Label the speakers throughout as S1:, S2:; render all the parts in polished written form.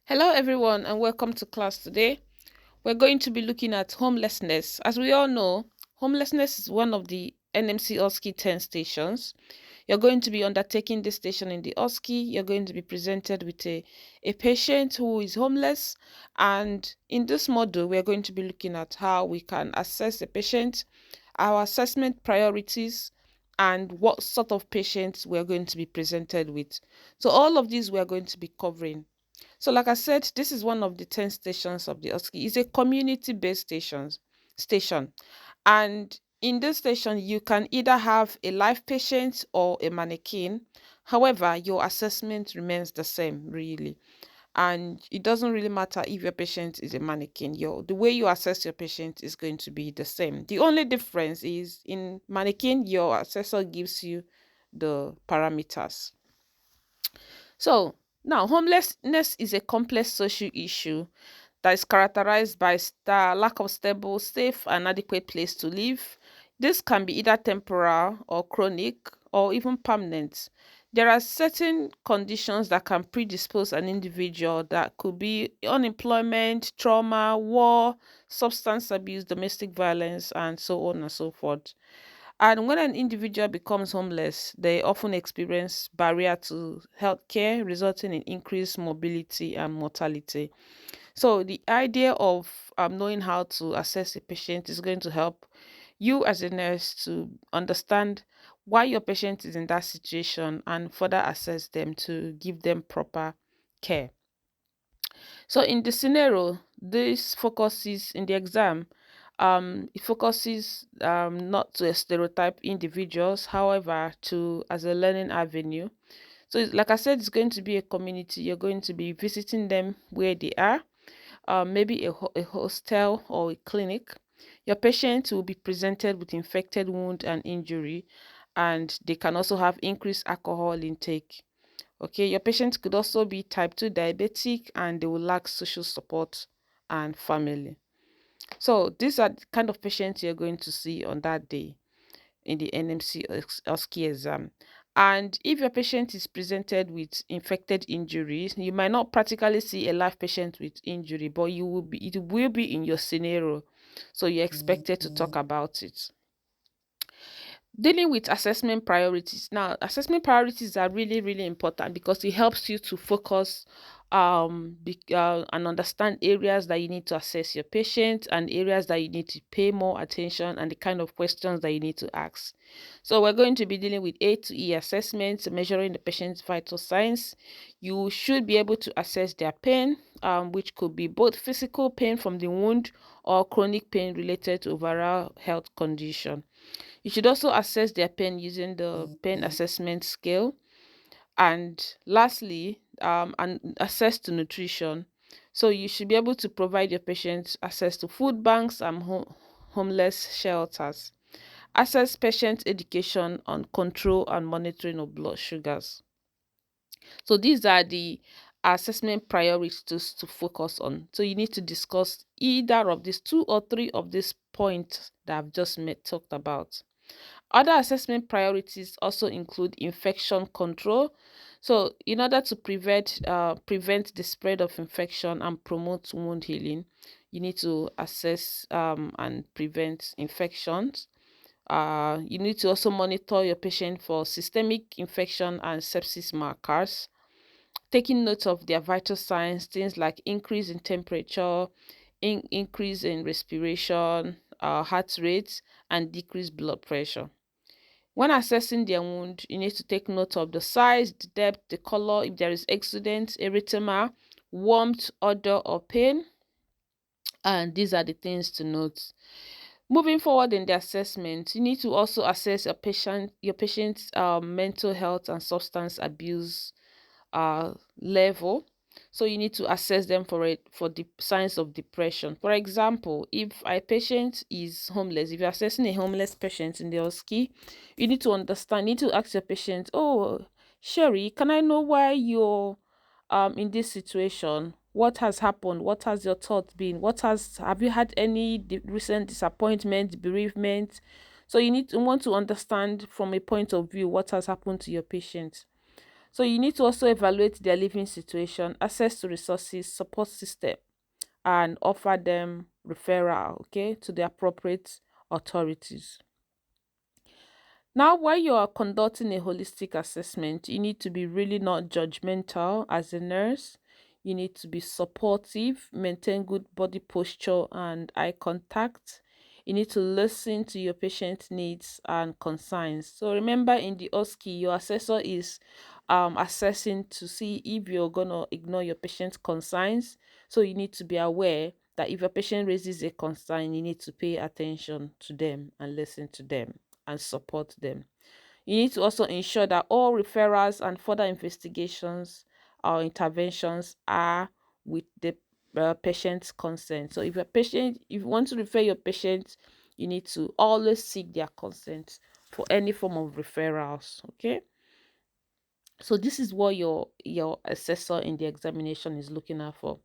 S1: Hello, everyone, and welcome to class today. We're going to be looking at homelessness. As we all know, homelessness is one of the NMC OSCE 10 stations. You're going to be undertaking this station in the OSCE. You're going to be presented with a patient who is homeless. And in this module, we're going to be looking at how we can assess the patient, our assessment priorities, and what sort of patients we're going to be presented with. So all of these we're going to be covering. So, like I said, this is one of the 10 stations of the OSCE. It's a community-based station. And in this station, you can either have a live patient or a mannequin. However, your assessment remains the same, really. And it doesn't really matter if your patient is a mannequin. The way you assess your patient is going to be the same. The only difference is in mannequin, your assessor gives you the parameters. So now, homelessness is a complex social issue that is characterized by the lack of stable, safe, and adequate place to live. This can be either temporal or chronic or even permanent. There are certain conditions that can predispose an individual that could be unemployment, trauma, war, substance abuse, domestic violence, and so on and so forth. And when an individual becomes homeless, they often experience barrier to healthcare, resulting in increased mobility and mortality. So the idea of knowing how to assess a patient is going to help you as a nurse to understand why your patient is in that situation and further assess them to give them proper care. So in the scenario, this focuses in the exam, it focuses not to stereotype individuals, however, to as a learning avenue. So like I said, it's going to be a community. You're going to be visiting them where they are, maybe a hostel or a clinic. Your patient will be presented with infected wound and injury, and they can also have increased alcohol intake. Okay, your patient could also be type 2 diabetic and they will lack social support and family. So these are the kind of patients you're going to see on that day in the NMC OSCE exam. And if your patient is presented with infected injuries, you might not practically see a live patient with injury, but it will be in your scenario. So you're expected to talk about it. Dealing with assessment priorities. Now, assessment priorities are really, really important because it helps you to focus and understand areas that you need to assess your patient and areas that you need to pay more attention and the kind of questions that you need to ask. So we're going to be dealing with A to E assessments, measuring the patient's vital signs. You should be able to assess their pain, which could be both physical pain from the wound or chronic pain related to overall health condition. You should also assess their pain using the pain assessment scale. And lastly, and access to nutrition. So you should be able to provide your patients access to food banks and homeless shelters. Assess patient education on control and monitoring of blood sugars. So these are the assessment priorities to focus on. So you need to discuss either of these two or three of these points that I've just talked about. Other assessment priorities also include infection control. So, in order to prevent the spread of infection and promote wound healing, you need to assess and prevent infections. You need to also monitor your patient for systemic infection and sepsis markers, taking note of their vital signs, things like increase in temperature, increase in respiration, heart rate, and decreased blood pressure. When assessing their wound, you need to take note of the size, the depth, the color, if there is exudent, erythema, warmth, odor, or pain. And these are the things to note. Moving forward in the assessment, you need to also assess your patient's mental health and substance abuse level. So you need to assess them for the signs of depression. For example, if a patient is homeless, if you're assessing a homeless patient in the OSCE, you need to understand, you need to ask your patient, oh, Sherry, can I know why you're in this situation? What has happened? What has your thought been? Have you had any recent disappointment, bereavement? So you want to understand from a point of view what has happened to your patient. So you need to also evaluate their living situation, access to resources, support system, and offer them referral, okay, to the appropriate authorities. Now, while you are conducting a holistic assessment, you need to be really not judgmental as a nurse. You need to be supportive, maintain good body posture and eye contact. You need to listen to your patient needs and concerns. So remember, in the OSCE, your assessor is assessing to see if you're gonna ignore your patient's concerns. So you need to be aware that if your patient raises a concern, you need to pay attention to them and listen to them and support them. You need to also ensure that all referrals and further investigations or interventions are with the patient's consent. So if you want to refer your patient, you need to always seek their consent for any form of referrals. Okay. So this is what your assessor in the examination is looking out for.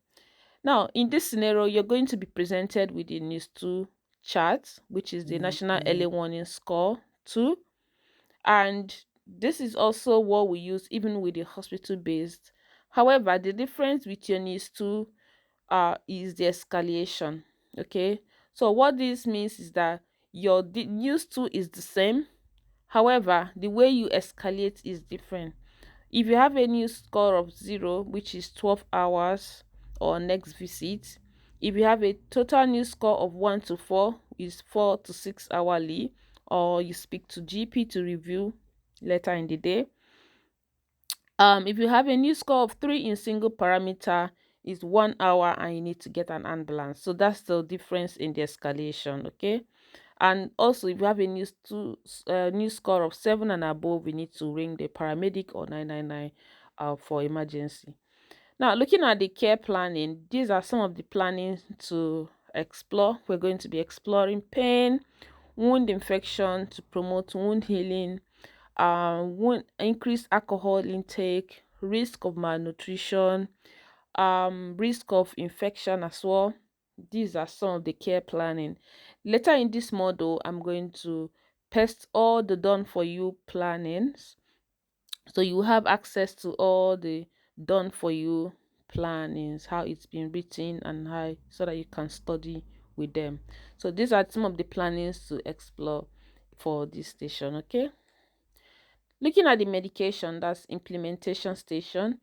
S1: Now, in this scenario, you're going to be presented with the NIS 2 chart, which is the National Early Warning Score 2. And this is also what we use even with the hospital-based. However, the difference with your NIS 2 is the escalation. Okay, so what this means is that your NIS 2 is the same. However, the way you escalate is different. If you have a NIS score of 0, which is 12 hours or next visit, if you have a total NIS score of 1 to 4, is 4 to 6 hourly, or you speak to GP to review later in the day. If you have a NIS score of 3 in single parameter, is 1 hour and you need to get an ambulance. So that's the difference in the escalation. Okay. And also, if you have a NIS score of 7 and above, we need to ring the paramedic or 999 for emergency. Now, looking at the care planning, these are some of the planning to explore. We're going to be exploring pain, wound infection to promote wound healing, wound increased alcohol intake, risk of malnutrition, risk of infection as well. These are some of the care planning. Later in this module, I'm going to paste all the done for you plannings, so you have access to all the done for you plannings, how it's been written and how, so that you can study with them. So these are some of the plannings to explore for this station. Okay, looking at the medication, that's implementation station.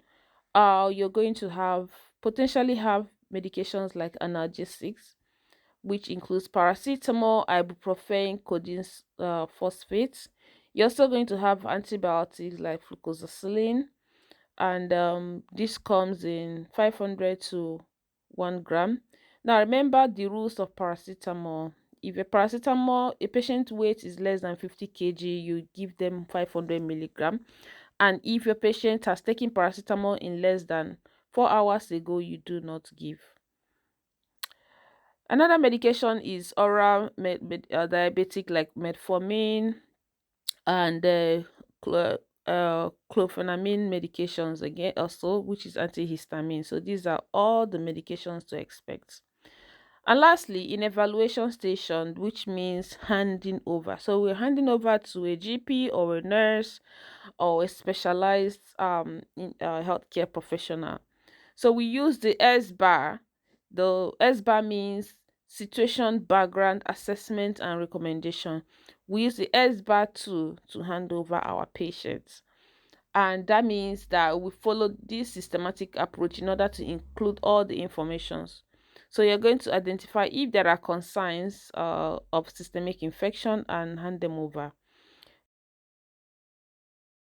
S1: You're going to potentially have medications like analgesics, which includes paracetamol, ibuprofen, codeine phosphate. You're also going to have antibiotics like flucloxacillin, and this comes in 500 to 1 gram. Now remember the rules of paracetamol. If a patient weight is less than 50 kg, you give them 500 milligram. And if your patient has taken paracetamol in less than 4 hours ago, you do not give. Another medication is oral diabetic like metformin and clofenamine medications again also, which is antihistamine. So these are all the medications to expect. And lastly, in evaluation station, which means handing over. So we're handing over to a GP or a nurse or a specialized healthcare professional. So we use the S bar. The S bar means situation, background, assessment, and recommendation. We use the S bar to hand over our patients. And that means that we follow this systematic approach in order to include all the informations. So you're going to identify if there are concerns of systemic infection and hand them over.